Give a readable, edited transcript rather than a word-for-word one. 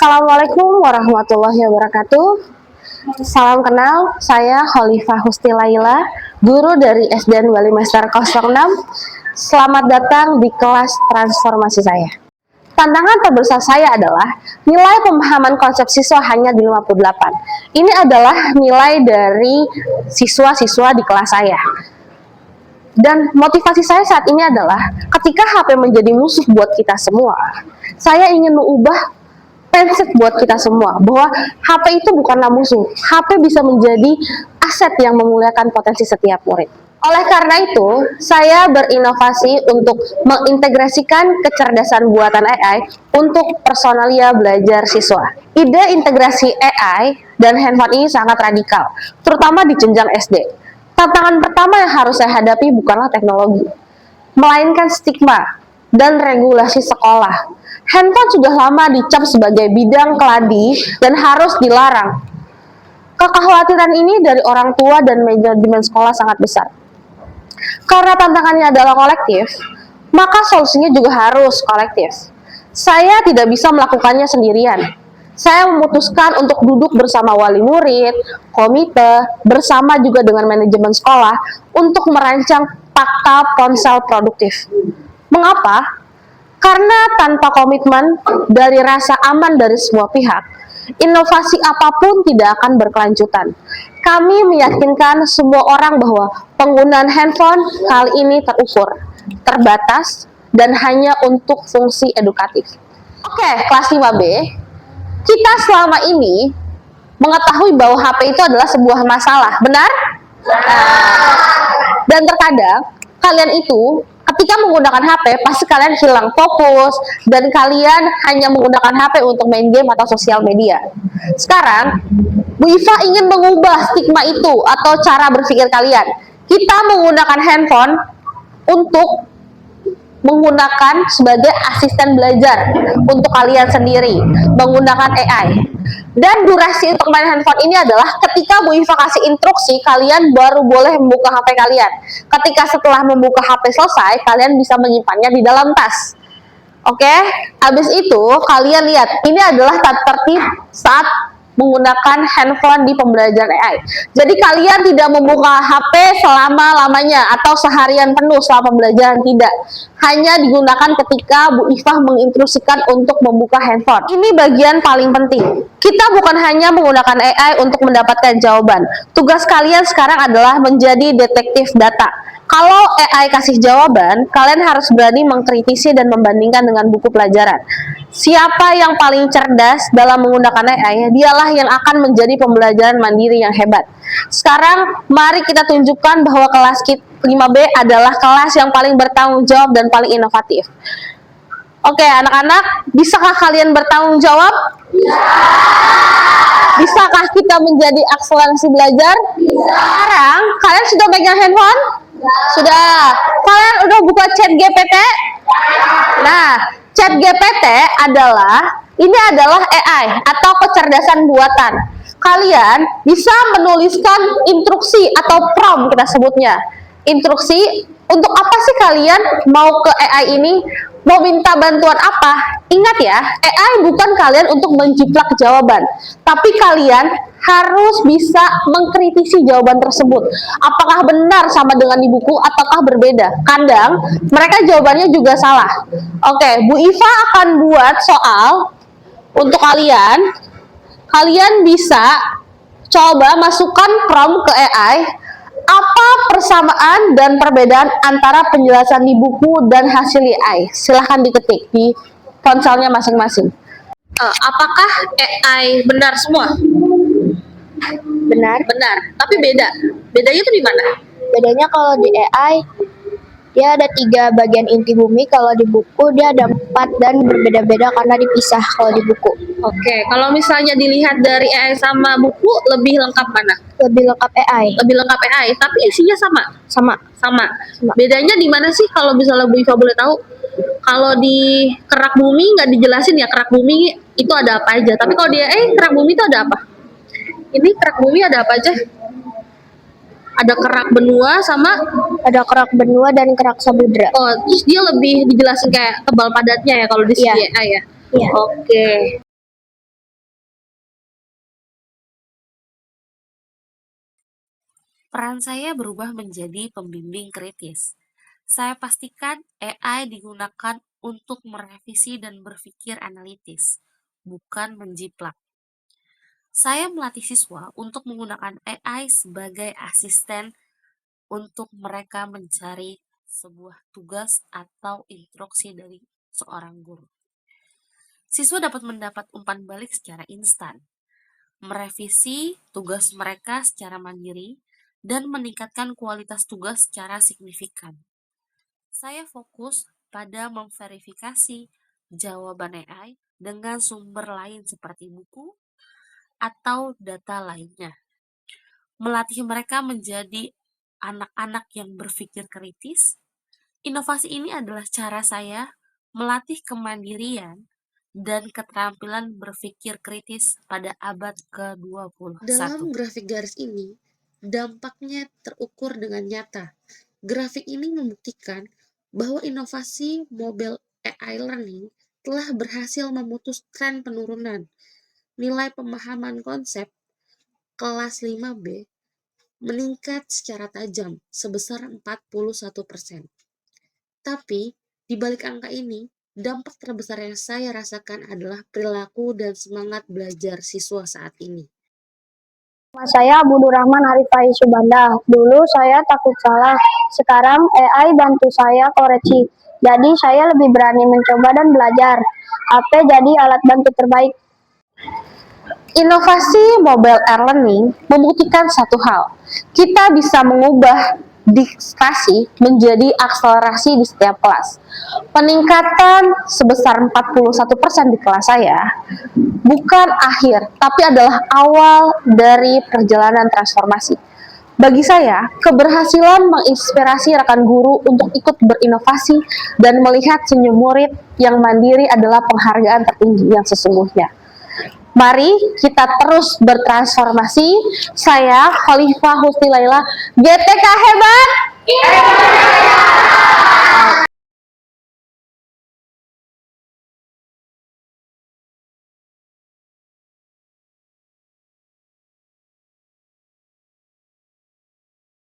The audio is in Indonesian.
Assalamualaikum warahmatullahi wabarakatuh. Salam kenal, saya Khalifah Husti Laila, guru dari SDN Wali Master 06. Selamat datang di kelas transformasi saya. Tantangan terbesar saya adalah nilai pemahaman konsep siswa hanya di 58. Ini adalah nilai dari siswa-siswa di kelas saya. Dan motivasi saya saat ini adalah ketika HP menjadi musuh buat kita semua, saya ingin mengubah mindset buat kita semua bahwa HP itu bukanlah musuh. HP bisa menjadi aset yang memuliakan potensi setiap murid. Oleh karena itu, saya berinovasi untuk mengintegrasikan kecerdasan buatan AI untuk personalia belajar siswa. Ide integrasi AI dan handphone ini sangat radikal, terutama di jenjang SD. Tantangan pertama yang harus saya hadapi bukanlah teknologi, melainkan stigma dan regulasi sekolah. Handphone sudah lama dicap sebagai bidang keladi dan harus dilarang. Kekhawatiran ini dari orang tua dan manajemen sekolah sangat besar. Karena tantangannya adalah kolektif, maka solusinya juga harus kolektif. Saya tidak bisa melakukannya sendirian. Saya memutuskan untuk duduk bersama wali murid, komite, bersama juga dengan manajemen sekolah untuk merancang fakta ponsel produktif. Mengapa? Karena tanpa komitmen dari rasa aman dari semua pihak, inovasi apapun tidak akan berkelanjutan. Kami meyakinkan semua orang bahwa penggunaan handphone kali ini terukur, terbatas, dan hanya untuk fungsi edukatif. Oke, kelas 5B, kita selama ini mengetahui bahwa HP itu adalah sebuah masalah, benar? Dan terkadang kalian itu ketika menggunakan HP, pasti kalian hilang fokus dan kalian hanya menggunakan HP untuk main game atau sosial media. Sekarang, Bu Iva ingin mengubah stigma itu atau cara berpikir kalian. Kita menggunakan handphone untuk menggunakan sebagai asisten belajar untuk kalian sendiri, menggunakan AI. Dan durasi untuk main handphone ini adalah ketika Bu Iva kasih instruksi, kalian baru boleh membuka HP kalian. Ketika setelah membuka HP selesai, kalian bisa menyimpannya di dalam tas. Oke, habis itu kalian lihat, ini adalah tata tertib saat menggunakan handphone di pembelajaran AI. Jadi kalian tidak membuka HP selama-lamanya atau seharian penuh selama pembelajaran, tidak. Hanya digunakan ketika Bu Iva menginstruksikan untuk membuka handphone. Ini bagian paling penting. Kita bukan hanya menggunakan AI untuk mendapatkan jawaban. Tugas kalian sekarang adalah menjadi detektif data. Kalau AI kasih jawaban, kalian harus berani mengkritisi dan membandingkan dengan buku pelajaran. Siapa yang paling cerdas dalam menggunakan AI, dialah yang akan menjadi pembelajaran mandiri yang hebat. Sekarang, mari kita tunjukkan bahwa kelas 5B adalah kelas yang paling bertanggung jawab dan paling inovatif. Oke, anak-anak, bisakah kalian bertanggung jawab? Bisa. Bisakah kita menjadi akselerasi belajar? Bisa. Sekarang, kalian sudah pegang handphone? Sudah. Kalian udah buka chat GPT? Nah, chat GPT ini adalah AI atau kecerdasan buatan. Kalian bisa menuliskan instruksi atau prompt, kita sebutnya. Instruksi, untuk apa sih kalian mau ke AI ini? Mau minta bantuan apa? Ingat ya, AI bukan kalian untuk menjiplak jawaban, tapi kalian harus bisa mengkritisi jawaban tersebut. Apakah benar sama dengan di buku ataukah berbeda? Kadang mereka jawabannya juga salah. Oke, Bu Iva akan buat soal untuk kalian. Kalian bisa coba masukkan prompt ke AI. Apa persamaan dan perbedaan antara penjelasan di buku dan hasil AI? Silahkan diketik di ponselnya masing-masing. Apakah AI benar semua? Benar. Benar, tapi beda. Bedanya itu di mana? Bedanya kalau di AI dia ada 3 bagian inti bumi, kalau di buku dia ada 4 dan berbeda-beda karena dipisah kalau di buku. Oke, kalau misalnya dilihat dari AI sama buku, lebih lengkap mana? Lebih lengkap AI. Lebih lengkap AI, tapi isinya sama? Sama. Bedanya di mana sih kalau misalnya Bu Iva boleh tahu? Kalau di kerak bumi nggak dijelasin ya, kerak bumi itu ada apa aja. Tapi kalau di AI, kerak bumi itu ada apa? Ini kerak bumi ada apa aja? Ada kerak benua sama? Ada kerak benua dan kerak samudra. Oh, terus dia lebih dijelasin kayak tebal padatnya ya kalau di Iya. AI ya? Iya. Oke. Peran saya berubah menjadi pembimbing kritis. Saya pastikan AI digunakan untuk merevisi dan berpikir analitis, bukan menjiplak. Saya melatih siswa untuk menggunakan AI sebagai asisten untuk mereka mencari sebuah tugas atau instruksi dari seorang guru. Siswa dapat mendapat umpan balik secara instan, merevisi tugas mereka secara mandiri, dan meningkatkan kualitas tugas secara signifikan. Saya fokus pada memverifikasi jawaban AI dengan sumber lain seperti buku atau data lainnya. Melatih mereka menjadi anak-anak yang berpikir kritis. Inovasi ini adalah cara saya melatih kemandirian dan keterampilan berpikir kritis pada abad ke-21. Dalam grafik garis ini, dampaknya terukur dengan nyata. Grafik ini membuktikan bahwa inovasi mobile AI learning telah berhasil memutus tren penurunan. Nilai pemahaman konsep kelas 5B meningkat secara tajam sebesar 41%. Tapi, di balik angka ini, dampak terbesar yang saya rasakan adalah perilaku dan semangat belajar siswa saat ini. Nama saya Abdurrahman Arifai Subanda. Dulu saya takut salah, sekarang AI bantu saya koreksi. Jadi saya lebih berani mencoba dan belajar. HP jadi alat bantu terbaik. Inovasi mobile learning membuktikan satu hal. Kita bisa mengubah distraksi menjadi akselerasi di setiap kelas. Peningkatan sebesar 41% di kelas saya bukan akhir, tapi adalah awal dari perjalanan transformasi. Bagi saya, keberhasilan menginspirasi rekan guru untuk ikut berinovasi dan melihat senyum murid yang mandiri adalah penghargaan tertinggi yang sesungguhnya. Mari kita terus bertransformasi. Saya Khalifah Husni Laila, GTK hebat!